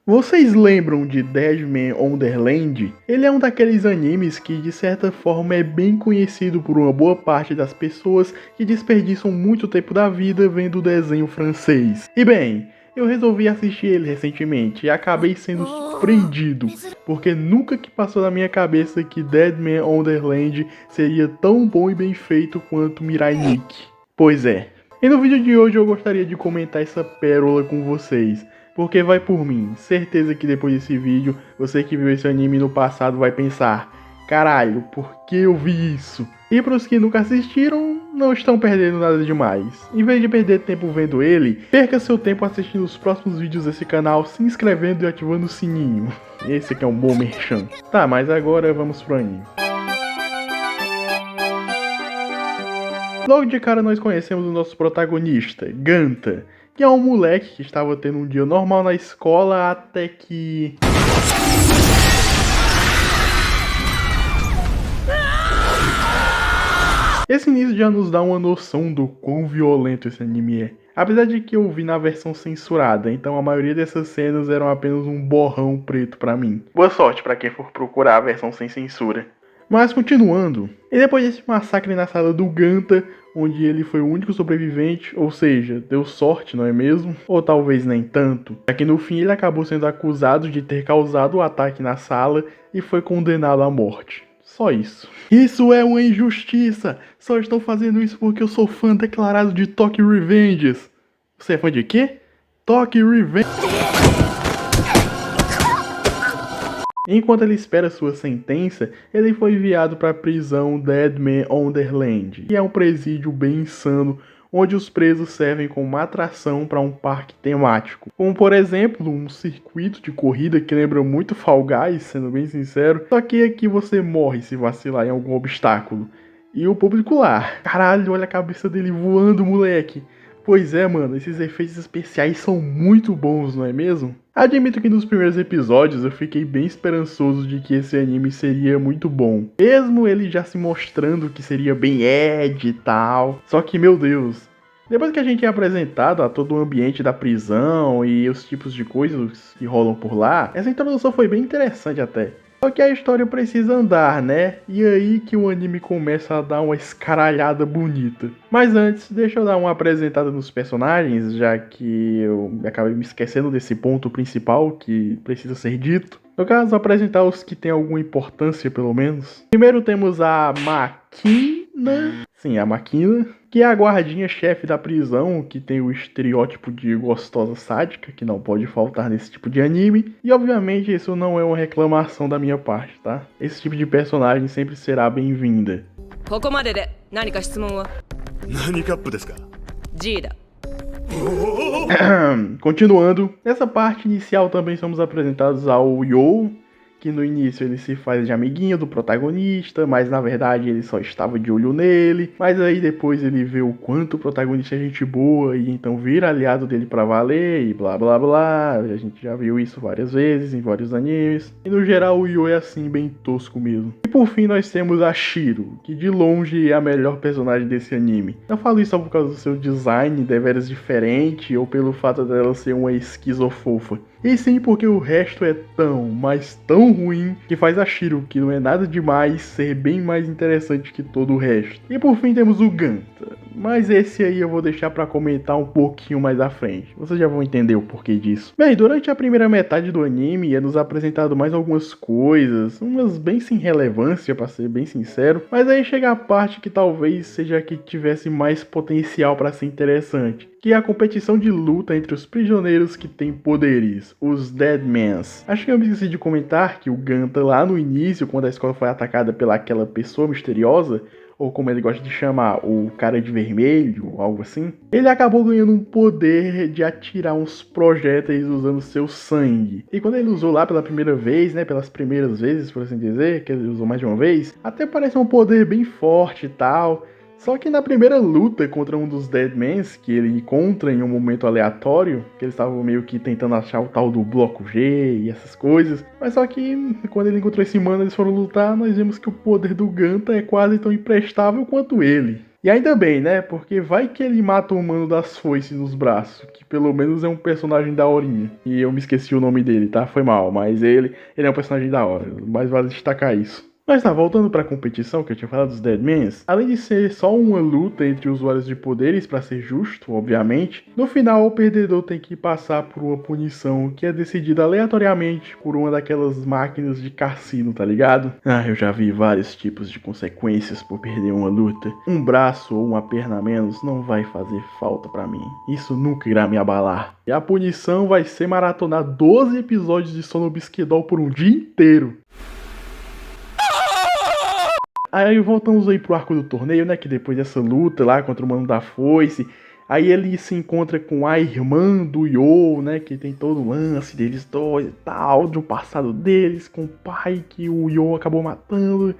Vocês lembram de Deadman Wonderland? Ele é um daqueles animes que de certa forma é bem conhecido por uma boa parte das pessoas que desperdiçam muito tempo da vida vendo o desenho francês. E bem, eu resolvi assistir ele recentemente e acabei sendo surpreendido, porque nunca que passou na minha cabeça que Deadman Wonderland seria tão bom e bem feito quanto Mirai Nikki. Pois é. E no vídeo de hoje eu gostaria de comentar essa pérola com vocês. Porque vai por mim, certeza que depois desse vídeo, você que viu esse anime no passado vai pensar: caralho, por que eu vi isso? E para os que nunca assistiram, não estão perdendo nada demais. Em vez de perder tempo vendo ele, perca seu tempo assistindo os próximos vídeos desse canal, se inscrevendo e ativando o sininho. Esse aqui é um bom merchan. Tá, mas agora vamos pro anime. Logo de cara nós conhecemos o nosso protagonista, Ganta, que é um moleque que estava tendo um dia normal na escola até que... Esse início já nos dá uma noção do quão violento esse anime é. Apesar de que eu vi na versão censurada, então a maioria dessas cenas eram apenas um borrão preto pra mim. Boa sorte pra quem for procurar a versão sem censura. Mas continuando, e depois desse massacre na sala do Ganta, onde ele foi o único sobrevivente, ou seja, deu sorte, não é mesmo? Ou talvez nem tanto, já que no fim ele acabou sendo acusado de ter causado o ataque na sala e foi condenado à morte. Só isso. Isso é uma injustiça! Só estou fazendo isso porque eu sou fã declarado de Tokyo Revengers. Você é fã de quê? Tokyo Revengers! Enquanto ele espera sua sentença, ele foi enviado para a prisão Deadman Wonderland, que é um presídio bem insano, onde os presos servem como uma atração para um parque temático. Como por exemplo, um circuito de corrida que lembra muito Fall Guys, sendo bem sincero, só que aqui você morre se vacilar em algum obstáculo. E o público lá, caralho, olha a cabeça dele voando, moleque. Pois é, mano, esses efeitos especiais são muito bons, não é mesmo? Admito que nos primeiros episódios eu fiquei bem esperançoso de que esse anime seria muito bom. Mesmo ele já se mostrando que seria bem ed e tal. Só que, meu Deus, depois que a gente é apresentado a todo o ambiente da prisão e os tipos de coisas que rolam por lá, essa introdução foi bem interessante até. Só que a história precisa andar, né? E aí que o anime começa a dar uma escaralhada bonita. Mas antes, deixa eu dar uma apresentada nos personagens, já que eu acabei me esquecendo desse ponto principal que precisa ser dito. No caso, apresentar os que têm alguma importância, pelo menos. Primeiro temos a Makina. Sim, a Makina, que é a guardinha-chefe da prisão, que tem o estereótipo de gostosa sádica, que não pode faltar nesse tipo de anime. E obviamente isso não é uma reclamação da minha parte, tá? Esse tipo de personagem sempre será bem-vinda. Continuando, nessa parte inicial também somos apresentados ao Yo, que no início ele se faz de amiguinho do protagonista, mas na verdade ele só estava de olho nele. Mas aí depois ele vê o quanto o protagonista é gente boa e então vira aliado dele pra valer e blá blá blá. A gente já viu isso várias vezes em vários animes. E no geral o Yo é assim, bem tosco mesmo. E por fim nós temos a Shiro, que de longe é a melhor personagem desse anime. Não falo isso só por causa do seu design deveras diferente ou pelo fato dela ser uma esquizofofa. E sim porque o resto é tão, mas tão ruim que faz a Shiro, que não é nada demais, ser bem mais interessante que todo o resto. E por fim temos o Ganta, mas esse aí eu vou deixar pra comentar um pouquinho mais à frente. Vocês já vão entender o porquê disso. Bem, durante a primeira metade do anime é nos apresentado mais algumas coisas, umas bem sem relevância pra ser bem sincero, mas aí chega a parte que talvez seja a que tivesse mais potencial pra ser interessante, que é a competição de luta entre os prisioneiros que têm poderes, os Deadmans. Acho que eu me esqueci de comentar que o Ganta lá no início, quando a escola foi atacada pelaquela pessoa misteriosa, ou como ele gosta de chamar, o cara de vermelho, algo assim, ele acabou ganhando um poder de atirar uns projéteis usando seu sangue. E quando ele usou lá pela primeira vez, né, pelas primeiras vezes, por assim dizer, que ele usou mais de uma vez, até parece um poder bem forte e tal. Só que na primeira luta contra um dos Deadmans, que ele encontra em um momento aleatório, que eles estavam meio que tentando achar o tal do bloco G e essas coisas, mas só que quando ele encontrou esse mano, eles foram lutar, nós vimos que o poder do Ganta é quase tão imprestável quanto ele. E ainda bem, né? Porque vai que ele mata o mano das foices nos braços, que pelo menos é um personagem daorinha. E eu me esqueci o nome dele, tá? Foi mal, mas ele é um personagem da hora. Mas vale destacar isso. Mas tá, voltando pra competição que eu tinha falado dos Deadmans, além de ser só uma luta entre usuários de poderes, pra ser justo, obviamente, no final o perdedor tem que passar por uma punição que é decidida aleatoriamente por uma daquelas máquinas de cassino, tá ligado? Ah, eu já vi vários tipos de consequências por perder uma luta. Um braço ou uma perna a menos não vai fazer falta pra mim. Isso nunca irá me abalar. E a punição vai ser maratonar 12 episódios de Sono Bisquedol por um dia inteiro. Aí voltamos aí pro arco do torneio, né? Que depois dessa luta lá contra o Mano da Foice, aí ele se encontra com a irmã do Yo, né? Que tem todo o lance deles dois e tal, do passado deles, com o pai que o Yo acabou matando.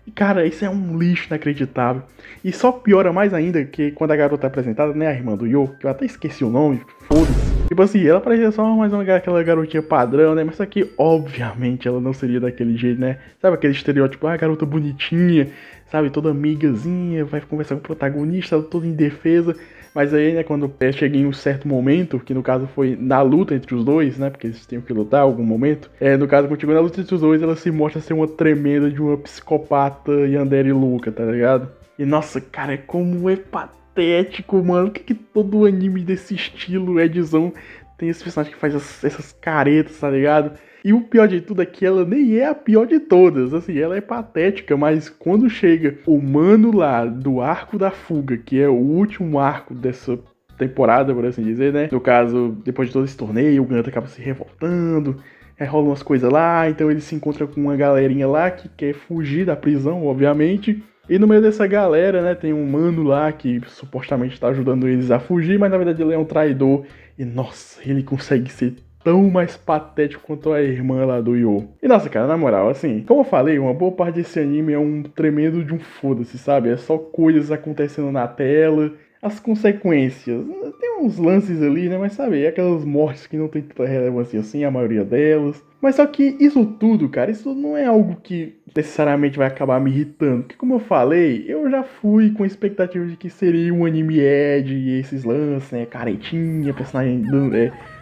E cara, isso é um lixo inacreditável. E só piora mais ainda que quando a garota é apresentada, né? A irmã do Yo, que eu até esqueci o nome, foda-se. Tipo assim, ela parecia só mais aquela garotinha padrão, né? Mas só que, obviamente, ela não seria daquele jeito, né? Sabe aquele estereótipo, garota bonitinha, sabe? Toda amigazinha, vai conversar com o protagonista, toda indefesa. Mas aí, né, quando chega em um certo momento, que no caso foi na luta entre os dois, né? Porque eles tinham que lutar em algum momento. No caso, quando chegou na luta entre os dois, ela se mostra ser uma tremenda de uma psicopata yandere louca, tá ligado? E nossa, cara, como é patético, mano. Por que todo anime desse estilo, Edzão, tem esse personagem que faz essas caretas, tá ligado? E o pior de tudo é que ela nem é a pior de todas, assim, ela é patética, mas quando chega o mano lá do arco da fuga, que é o último arco dessa temporada, por assim dizer, né? No caso, depois de todo esse torneio, o Ganta acaba se revoltando, rola umas coisas lá, então ele se encontra com uma galerinha lá que quer fugir da prisão, obviamente. E no meio dessa galera, né, tem um mano lá que supostamente tá ajudando eles a fugir, mas na verdade ele é um traidor. E nossa, ele consegue ser tão mais patético quanto a irmã lá do Yo. E nossa, cara, na moral, assim, como eu falei, uma boa parte desse anime é um tremendo de um foda-se, sabe? É só coisas acontecendo na tela, as consequências. Tem uns lances ali, né? Mas sabe, aquelas mortes que não tem tanta relevância assim, a maioria delas. Mas só que isso tudo, cara, isso não é algo que necessariamente vai acabar me irritando. Porque como eu falei, eu já fui com a expectativa de que seria um anime Ed e esses lances, né? Caretinha, personagem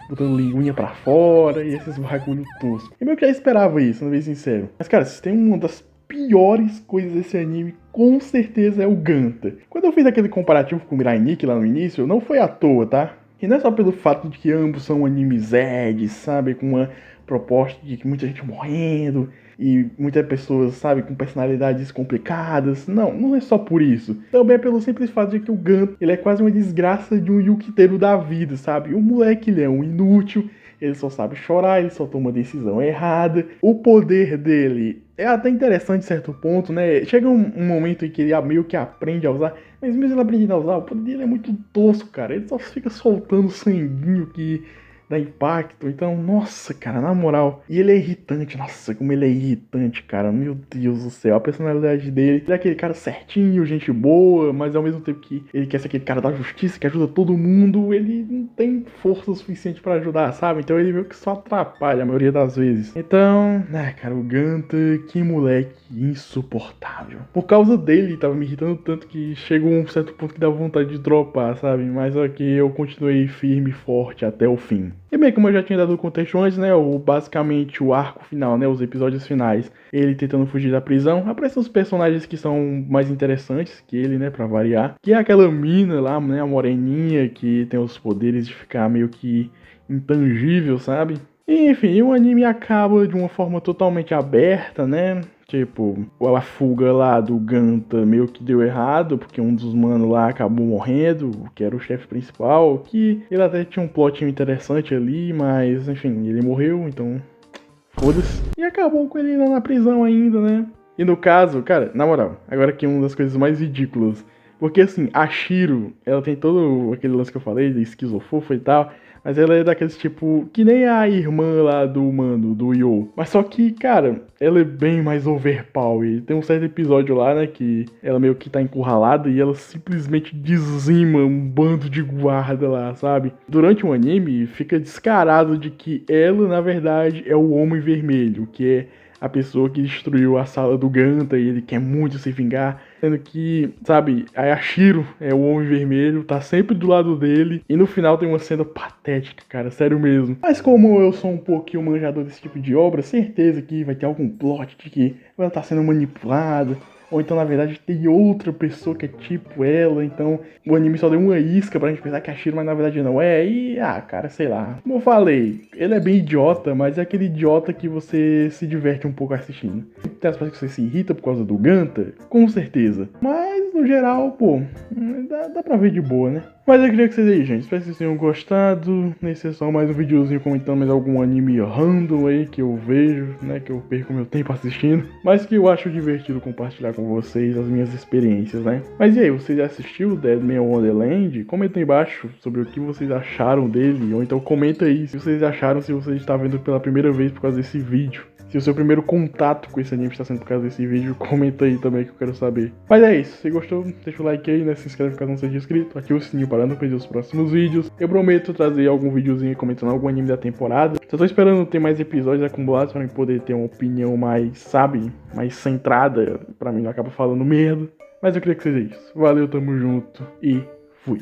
botando linguinha pra fora e esses bagulho tosco. Eu meio que já esperava isso, não vou ser sincero. Mas cara, se tem uma das piores coisas desse anime, com certeza é o Ganta. Quando eu fiz aquele comparativo com o Mirai Nikki lá no início, não foi à toa, tá? E não é só pelo fato de que ambos são animes Ed, sabe? Com uma proposta de que muita gente morrendo e muitas pessoas, sabe, com personalidades complicadas. Não é só por isso. Também é pelo simples fato de que o Ganta, ele é quase uma desgraça de um yukiteiro da vida, sabe? O moleque, ele é um inútil, ele só sabe chorar, ele só toma decisão errada. O poder dele é até interessante em certo ponto, né? Chega um momento em que ele meio que aprende a usar, mas mesmo ele aprendendo a usar, o poder dele é muito tosco, cara. Ele só fica soltando sanguinho que dá impacto. Então, nossa, cara, na moral. E ele é irritante, nossa, como ele é irritante, cara. Meu Deus do céu, a personalidade dele. Ele é aquele cara certinho, gente boa, mas ao mesmo tempo que ele quer ser aquele cara da justiça, que ajuda todo mundo, ele não tem força suficiente pra ajudar, sabe? Então ele meio que só atrapalha a maioria das vezes. Então, né, cara, o Ganta, que moleque insuportável. Por causa dele, tava me irritando tanto que chegou um certo ponto que dava vontade de dropar, sabe? Mas ok, eu continuei firme e forte até o fim. E bem, como eu já tinha dado o contexto antes, né, basicamente o arco final, né, os episódios finais, ele tentando fugir da prisão, aparecem os personagens que são mais interessantes que ele, né, pra variar, que é aquela mina lá, né, a moreninha, que tem os poderes de ficar meio que intangível, sabe? E, enfim, o anime acaba de uma forma totalmente aberta, né? Tipo, a fuga lá do Ganta meio que deu errado, porque um dos manos lá acabou morrendo, que era o chefe principal, que ele até tinha um plotinho interessante ali, mas, enfim, ele morreu, então foda-se. E acabou com ele lá na prisão ainda, né? E no caso, cara, na moral, agora aqui uma das coisas mais ridículas, porque assim, a Shiro, ela tem todo aquele lance que eu falei, de esquizofofa e tal, mas ela é daqueles tipo, que nem a irmã lá do mano, do Yo. Mas só que, cara, ela é bem mais overpower. Tem um certo episódio lá, né, que ela meio que tá encurralada e ela simplesmente dizima um bando de guarda lá, sabe? Durante o anime, fica descarado de que ela, na verdade, é o Homem Vermelho, que é a pessoa que destruiu a sala do Ganta e ele quer muito se vingar. Sendo que, sabe, a Yashiro é o Homem Vermelho, tá sempre do lado dele. E no final tem uma cena patética, cara, sério mesmo. Mas como eu sou um pouquinho manjador desse tipo de obra, certeza que vai ter algum plot de que ela tá sendo manipulada. Ou então, na verdade, tem outra pessoa que é tipo ela. Então, o anime só deu uma isca pra gente pensar que é a Shiro, mas na verdade não é. E, cara, sei lá. Como eu falei, ele é bem idiota, mas é aquele idiota que você se diverte um pouco assistindo. Tem as partes que você se irrita por causa do Ganta? Com certeza. Mas, no geral, pô, dá pra ver de boa, né? Mas eu queria que vocês aí, gente. Espero que vocês tenham gostado. Esse é só mais um videozinho comentando mais algum anime random aí que eu vejo, né? Que eu perco meu tempo assistindo. Mas que eu acho divertido compartilhar com vocês as minhas experiências, né? Mas e aí, você já assistiu Deadman Wonderland? Comenta aí embaixo sobre o que vocês acharam dele. Ou então comenta aí se vocês acharam, se você está vendo pela primeira vez por causa desse vídeo. Se o seu primeiro contato com esse anime está sendo por causa desse vídeo, comenta aí também que eu quero saber. Mas é isso, se gostou, deixa o like aí, né? Se inscreve caso não seja inscrito, ativa o sininho para não perder os próximos vídeos. Eu prometo trazer algum videozinho comentando algum anime da temporada. Só tô esperando ter mais episódios acumulados para eu poder ter uma opinião mais, sabe, mais centrada, pra mim não acaba falando merda. Mas eu queria que seja isso. Valeu, tamo junto e fui.